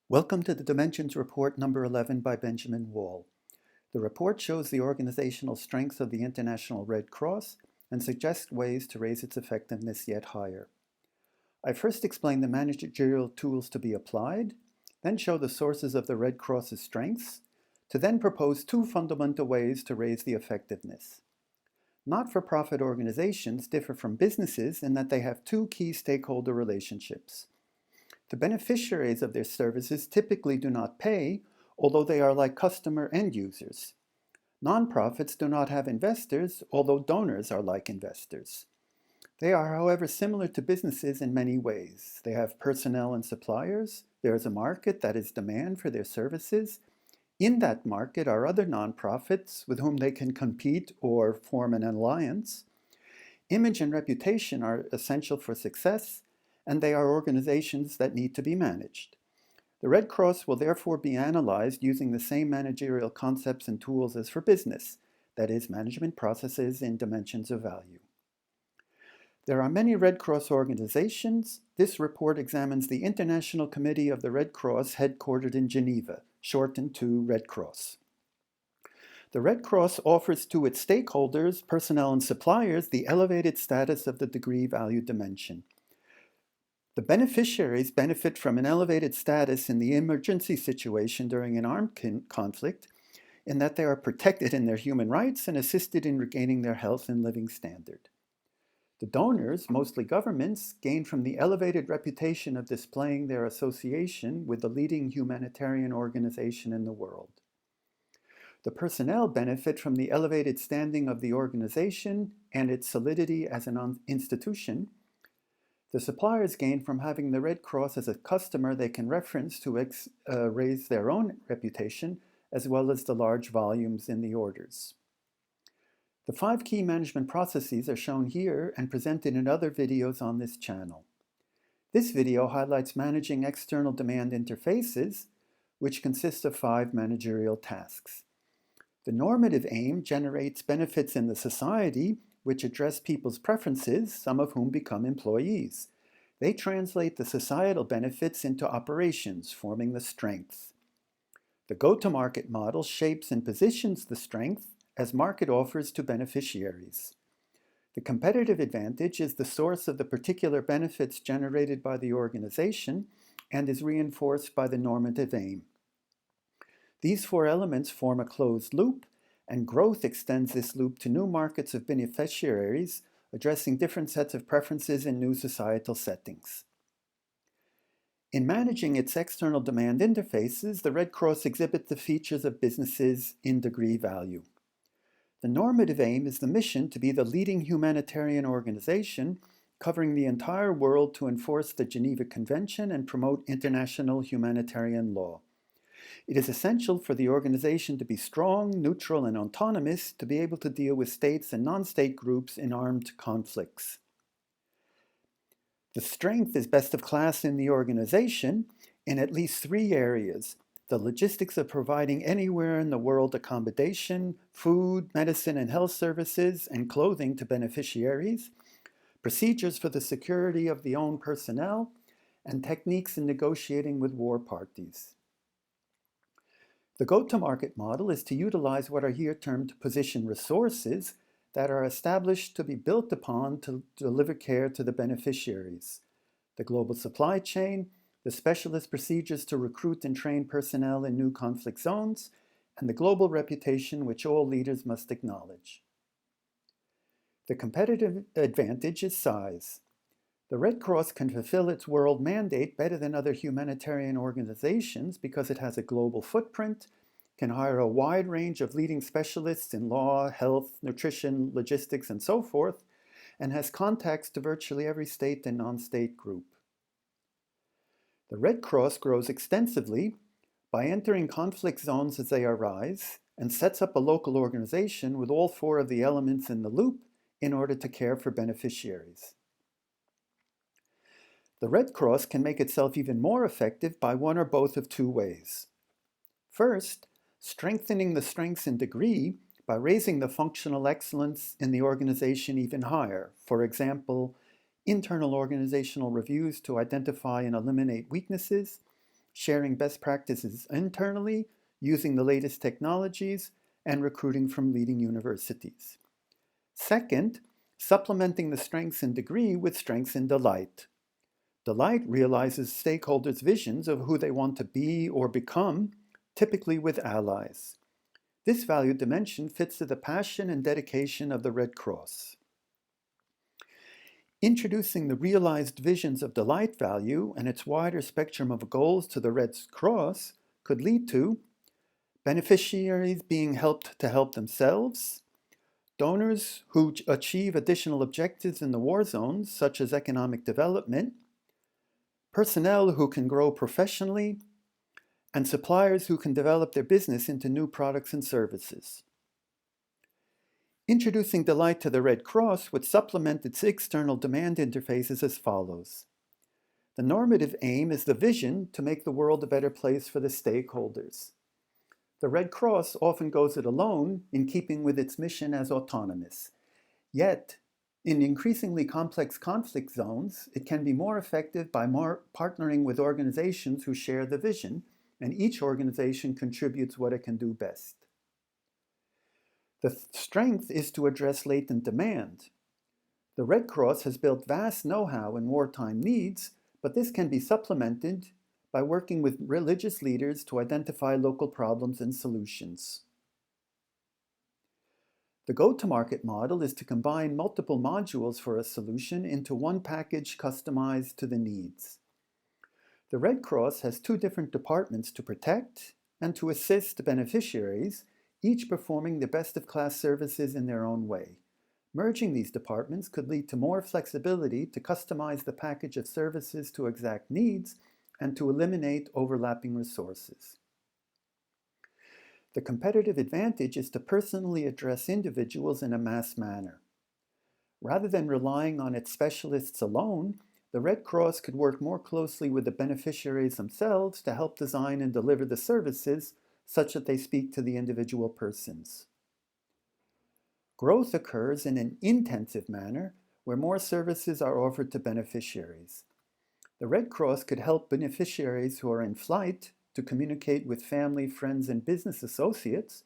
Welcome to the Dimensions Report number 11 by Benjamin Wall. The report shows the organizational strengths of the International Red Cross and suggests ways to raise its effectiveness yet higher. I first explain the managerial tools to be applied, then show the sources of the Red Cross's strengths, to then propose two fundamental ways to raise the effectiveness. Not-for-profit organizations differ from businesses in that they have two key stakeholder relationships. The beneficiaries of their services typically do not pay, although they are like customer end users. Nonprofits do not have investors, although donors are like investors. They are, however, similar to businesses in many ways. They have personnel and suppliers. There is a market that is demand for their services. In that market are other nonprofits with whom they can compete or form an alliance. Image and reputation are essential for success, and they are organizations that need to be managed. The Red Cross will therefore be analyzed using the same managerial concepts and tools as for business, that is, management processes in dimensions of value. There are many Red Cross organizations. This report examines the International Committee of the Red Cross headquartered in Geneva, shortened to Red Cross. The Red Cross offers to its stakeholders, personnel and suppliers, the elevated status of the degree value dimension. The beneficiaries benefit from an elevated status in the emergency situation during an armed conflict in that they are protected in their human rights and assisted in regaining their health and living standard. The donors, mostly governments, gain from the elevated reputation of displaying their association with the leading humanitarian organization in the world. The personnel benefit from the elevated standing of the organization and its solidity as an institution. The suppliers gain from having the Red Cross as a customer they can reference to raise their own reputation, as well as the large volumes in the orders. The 5 key management processes are shown here and presented in other videos on this channel. This video highlights managing external demand interfaces, which consists of 5 managerial tasks. The normative aim generates benefits in the society which address people's preferences, some of whom become employees. They translate the societal benefits into operations, forming the strength. The go-to-market model shapes and positions the strength as market offers to beneficiaries. The competitive advantage is the source of the particular benefits generated by the organization and is reinforced by the normative aim. These 4 elements form a closed loop, and growth extends this loop to new markets of beneficiaries, addressing different sets of preferences in new societal settings. In managing its external demand interfaces, the Red Cross exhibits the features of businesses in degree value. The normative aim is the mission to be the leading humanitarian organization covering the entire world to enforce the Geneva Convention and promote international humanitarian law. It is essential for the organization to be strong, neutral, and autonomous to be able to deal with states and non-state groups in armed conflicts. The strength is best of class in the organization in at least 3 areas: the logistics of providing anywhere in the world accommodation, food, medicine, and health services, and clothing to beneficiaries, procedures for the security of the own personnel, and techniques in negotiating with war parties. The go-to-market model is to utilize what are here termed position resources that are established to be built upon to deliver care to the beneficiaries: the global supply chain, the specialist procedures to recruit and train personnel in new conflict zones, and the global reputation which all leaders must acknowledge. The competitive advantage is size. The Red Cross can fulfill its world mandate better than other humanitarian organizations because it has a global footprint, can hire a wide range of leading specialists in law, health, nutrition, logistics, and so forth, and has contacts to virtually every state and non-state group. The Red Cross grows extensively by entering conflict zones as they arise and sets up a local organization with all 4 of the elements in the loop in order to care for beneficiaries. The Red Cross can make itself even more effective by one or both of 2 ways. First, strengthening the strengths in degree by raising the functional excellence in the organization even higher. For example, internal organizational reviews to identify and eliminate weaknesses, sharing best practices internally, using the latest technologies, and recruiting from leading universities. Second, supplementing the strengths in degree with strengths in delight. Delight realizes stakeholders' visions of who they want to be or become, typically with allies. This value dimension fits to the passion and dedication of the Red Cross. Introducing the realized visions of delight value and its wider spectrum of goals to the Red Cross could lead to beneficiaries being helped to help themselves, donors who achieve additional objectives in the war zones, such as economic development, personnel who can grow professionally, and suppliers who can develop their business into new products and services. Introducing delight to the Red Cross would supplement its external demand interfaces as follows. The normative aim is the vision to make the world a better place for the stakeholders. The Red Cross often goes it alone in keeping with its mission as autonomous. Yet, in increasingly complex conflict zones, it can be more effective by partnering with organizations who share the vision, and each organization contributes what it can do best. The strength is to address latent demand. The Red Cross has built vast know-how in wartime needs, but this can be supplemented by working with religious leaders to identify local problems and solutions. The go-to-market model is to combine multiple modules for a solution into one package customized to the needs. The Red Cross has two different departments to protect and to assist beneficiaries, each performing the best-of-class services in their own way. Merging these departments could lead to more flexibility to customize the package of services to exact needs and to eliminate overlapping resources. The competitive advantage is to personally address individuals in a mass manner. Rather than relying on its specialists alone, the Red Cross could work more closely with the beneficiaries themselves to help design and deliver the services such that they speak to the individual persons. Growth occurs in an intensive manner where more services are offered to beneficiaries. The Red Cross could help beneficiaries who are in flight to communicate with family, friends, and business associates,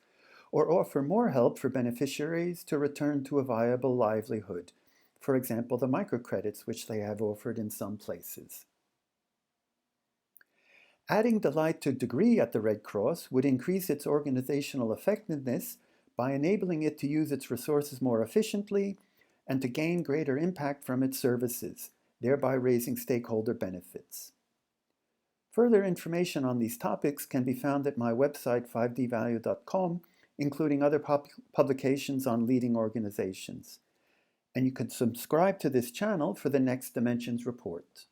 or offer more help for beneficiaries to return to a viable livelihood. For example, the microcredits which they have offered in some places. Adding delight to degree at the Red Cross would increase its organizational effectiveness by enabling it to use its resources more efficiently and to gain greater impact from its services, thereby raising stakeholder benefits. Further information on these topics can be found at my website 5dvalue.com, including other publications on leading organizations. And you can subscribe to this channel for the next Dimensions report.